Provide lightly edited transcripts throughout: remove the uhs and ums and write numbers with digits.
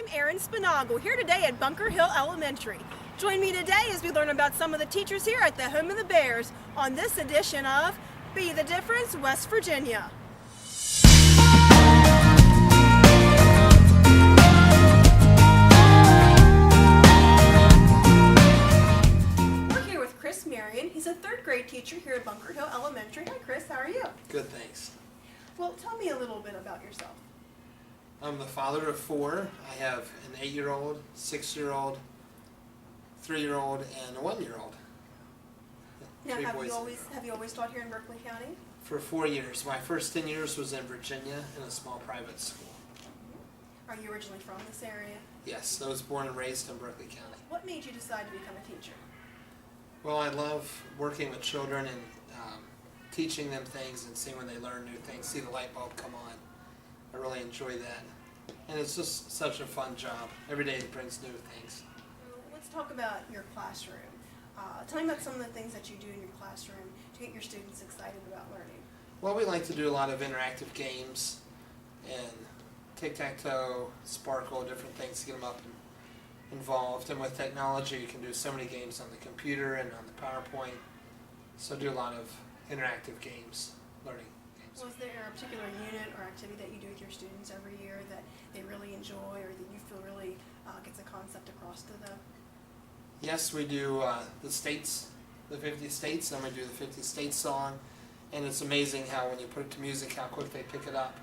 I'm Erin Spinagle, here today at Bunker Hill Elementary. Join me today as we learn about some of the teachers here at the Home of the Bears on this edition of Be the Difference, West Virginia. We're here with Chris Marion. He's a third grade teacher here at Bunker Hill Elementary. Hi Chris, how are you? Good, thanks. Well, tell me a little bit about yourself. I'm the father of four. I have an 8-year-old, 6-year-old, 3-year-old, and a 1-year-old. Now, Three have boys you and a always girl. taught here in Berkeley County? For 4 years. My first 10 years was in Virginia in a small private school. Are you originally from this area? Yes, I was born and raised in Berkeley County. What made you decide to become a teacher? Well, I love working with children and teaching them things and seeing when they learn new things, see the light bulb come on. I really enjoy that. And it's just such a fun job. Every day it brings new things. Let's talk about your classroom. Tell me about some of the things that you do in your classroom to get your students excited about learning. Well, we like to do a lot of interactive games and tic-tac-toe, sparkle, different things to get them up and involved. And with technology, you can do so many games on the computer and on the PowerPoint. So do a lot of interactive games, learning games. Was there a particular unit or activity that you do with your students every year that they really enjoy or that you feel really gets a concept across to them? Yes, we do the states, the 50 states, and we do the 50 states song. And it's amazing how when you put it to music, how quick they pick it up.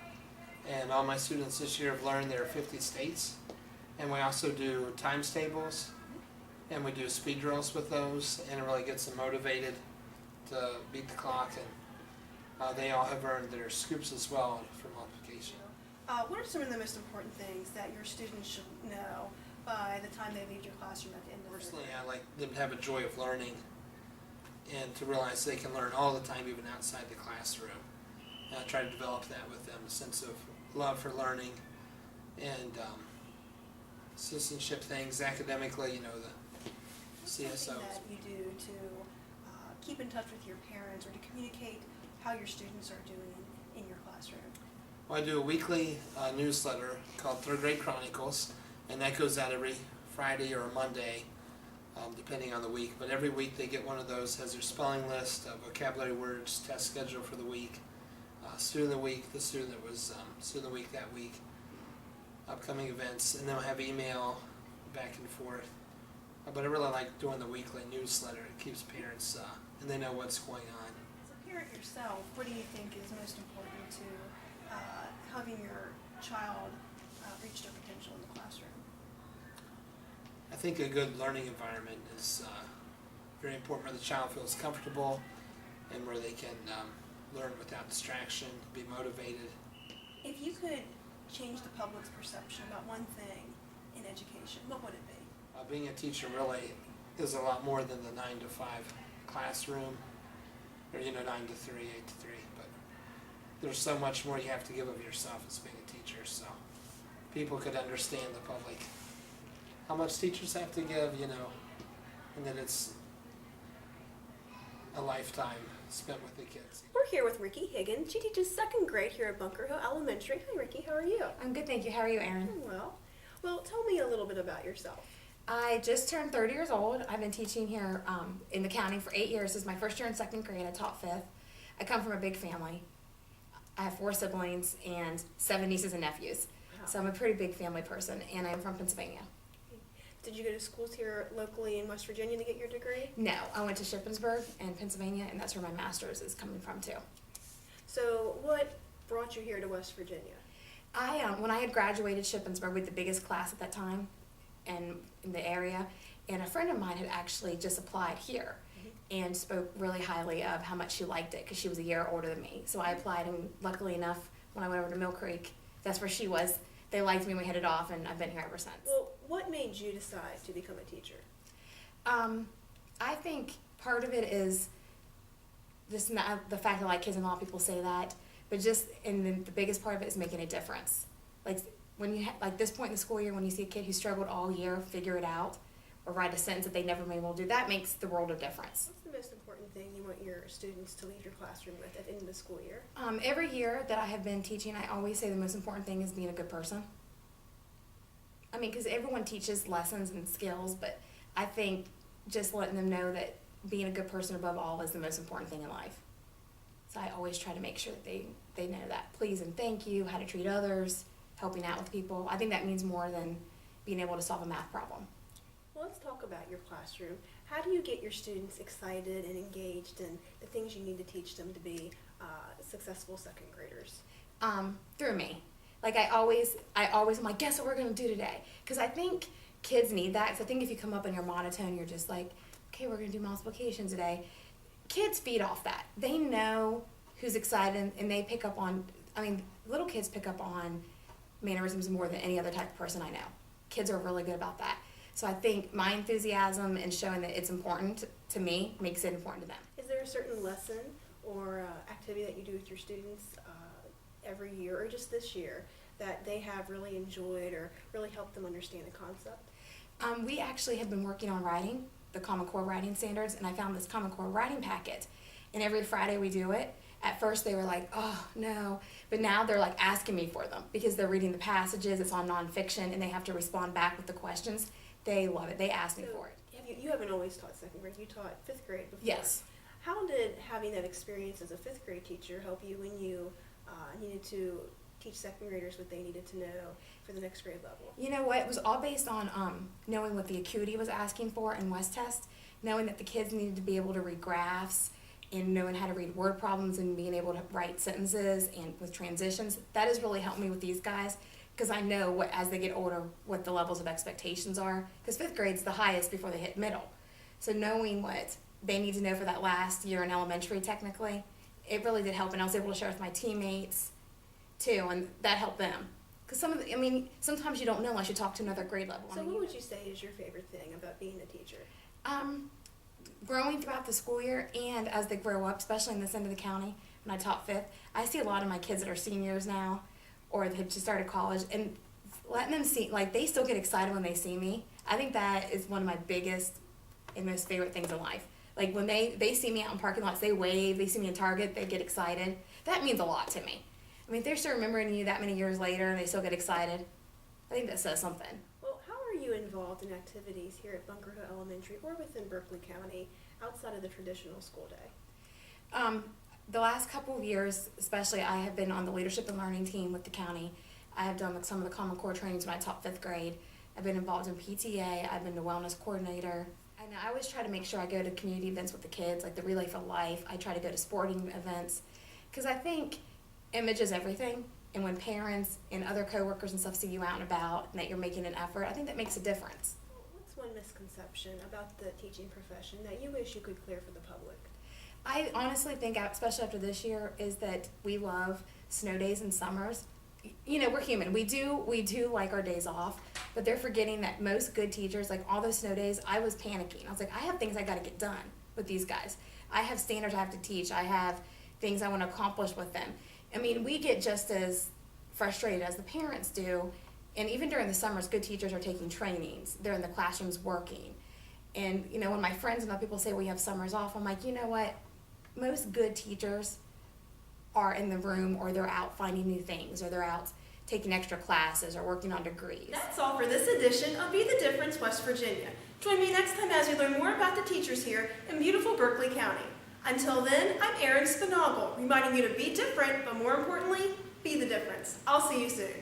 And all my students this year have learned their 50 states. And we also do times tables, and we do speed drills with those, and it really gets them motivated to beat the clock. And they all have earned their scoops as well for multiplication. What are some of the most important things that your students should know by the time they leave your classroom at the end of the Personally, day? I like them to have a joy of learning and to realize they can learn all the time, even outside the classroom. And I try to develop that with them, a sense of love for learning and citizenship things, academically, the CSOs. Something that you do to keep in touch with your parents or to communicate how your students are doing in your classroom? Well, I do a weekly newsletter called Third Grade Chronicles, and that goes out every Friday or Monday, depending on the week. But every week they get one of those, has their spelling list, vocabulary words, test schedule for the week, student of the week, the student that was student of the week that week, upcoming events, and then we'll have email back and forth. But I really like doing the weekly newsletter. It keeps parents, and they know what's going on. As a parent yourself, what do you think is most important to having your child reach their potential in the classroom? I think a good learning environment is very important, where the child feels comfortable and where they can learn without distraction, be motivated. If you could change the public's perception about one thing in education, what would it be? Being a teacher really is a lot more than the 9 to 5 classroom, or 9 to 3, 8 to 3. But there's so much more you have to give of yourself as being a teacher. So people could understand, the public, how much teachers have to give, and that it's a lifetime spent with the kids. We're here with Rikki Higgins. She teaches second grade here at Bunker Hill Elementary. Hi Rikki, how are you? I'm good, thank you. How are you, Erin? I'm well. Well, tell me a little bit about yourself. I just turned 30 years old. I've been teaching here in the county for 8 years. This is my first year in second grade. I taught 5th. I come from a big family. I have 4 siblings and 7 nieces and nephews. Wow. So I'm a pretty big family person, and I'm from Pennsylvania. Did you go to schools here locally in West Virginia to get your degree? No, I went to Shippensburg in Pennsylvania, and that's where my master's is coming from, too. So what brought you here to West Virginia? When I had graduated Shippensburg with the biggest class at that time in the area, and a friend of mine had actually just applied here and spoke really highly of how much she liked it because she was a year older than me. So I applied, and luckily enough, when I went over to Mill Creek, that's where she was. They liked me and we hit it off, and I've been here ever since. Well, what made you decide to become a teacher? I think part of it is just not the fact that I like kids, and a lot of people say that, but just, and then the biggest part of it is making a difference. Like when you like this point in the school year, when you see a kid who struggled all year figure it out or write a sentence that they never been able to do, that makes the world of difference. What's the most important thing you want your students to leave your classroom with at the end of the school year? Every year that I have been teaching, I always say the most important thing is being a good person. I mean, because everyone teaches lessons and skills, but I think just letting them know that being a good person above all is the most important thing in life. So I always try to make sure that they know that. Please and thank you, how to treat others, helping out with people. I think that means more than being able to solve a math problem. Well, let's talk about your classroom. How do you get your students excited and engaged in the things you need to teach them to be successful second graders? Through me. Like I always am like, guess what we're gonna do today? Because I think kids need that. Because I think if you come up in your monotone, you're just like, okay, we're gonna do multiplication today. Kids feed off that. They know who's excited, and they pick up on. I mean, little kids pick up on mannerisms more than any other type of person I know. Kids are really good about that. So I think my enthusiasm and showing that it's important to me makes it important to them. Is there a certain lesson or activity that you do with your students every year or just this year that they have really enjoyed or really helped them understand the concept? We actually have been working on writing, the Common Core writing standards, and I found this Common Core writing packet. And every Friday we do it. At first they were like, oh, no. But now they're like asking me for them because they're reading the passages, it's on nonfiction, and they have to respond back with the questions. They love it. They ask me for it. You haven't always taught second grade. You taught fifth grade before. Yes. How did having that experience as a fifth grade teacher help you when you needed to teach second graders what they needed to know for the next grade level? You know what? It was all based on knowing what the acuity was asking for in West Test, knowing that the kids needed to be able to read graphs, and knowing how to read word problems and being able to write sentences and with transitions. That has really helped me with these guys because I know what, as they get older, what the levels of expectations are. Because fifth grade's the highest before they hit middle. So knowing what they need to know for that last year in elementary, technically, it really did help. And I was able to share with my teammates too, and that helped them. Because sometimes you don't know unless you talk to another grade level. So what would you say is your favorite thing about being a teacher? Growing throughout the school year and as they grow up, especially in this end of the county, when I taught fifth, I see a lot of my kids that are seniors now or have just started college, and letting them see, like, they still get excited when they see me. I think that is one of my biggest and most favorite things in life. Like, when they see me out in parking lots, they wave, they see me in Target, they get excited. That means a lot to me. I mean, if they're still remembering you that many years later and they still get excited, I think that says something. Well, how are you involved in activities here at Bunker Hill Elementary or within Berkeley County outside of the traditional school day? The last couple of years, especially, I have been on the leadership and learning team with the county. I have done some of the Common Core trainings when I taught fifth grade. I've been involved in PTA. I've been the wellness coordinator. And I always try to make sure I go to community events with the kids, like the Relay for Life. I try to go to sporting events because I think image is everything. And when parents and other coworkers and stuff see you out and about and that you're making an effort, I think that makes a difference. What's one misconception about the teaching profession that you wish you could clear for the public? I honestly think, especially after this year, is that we love snow days and summers. You know, we're human. We do like our days off, but they're forgetting that most good teachers, like all those snow days, I was panicking. I was like, I have things I got to get done with these guys. I have standards I have to teach. I have things I want to accomplish with them. I mean, we get just as frustrated as the parents do. And even during the summers, good teachers are taking trainings. They're in the classrooms working. And, you know, when my friends and other people say we have summers off, I'm like, you know what? Most good teachers are in the room, or they're out finding new things, or they're out taking extra classes or working on degrees. That's all for this edition of Be the Difference West Virginia. Join me next time as we learn more about the teachers here in beautiful Berkeley County. Until then, I'm Erin Spinagle, reminding you to be different, but more importantly, be the difference. I'll see you soon.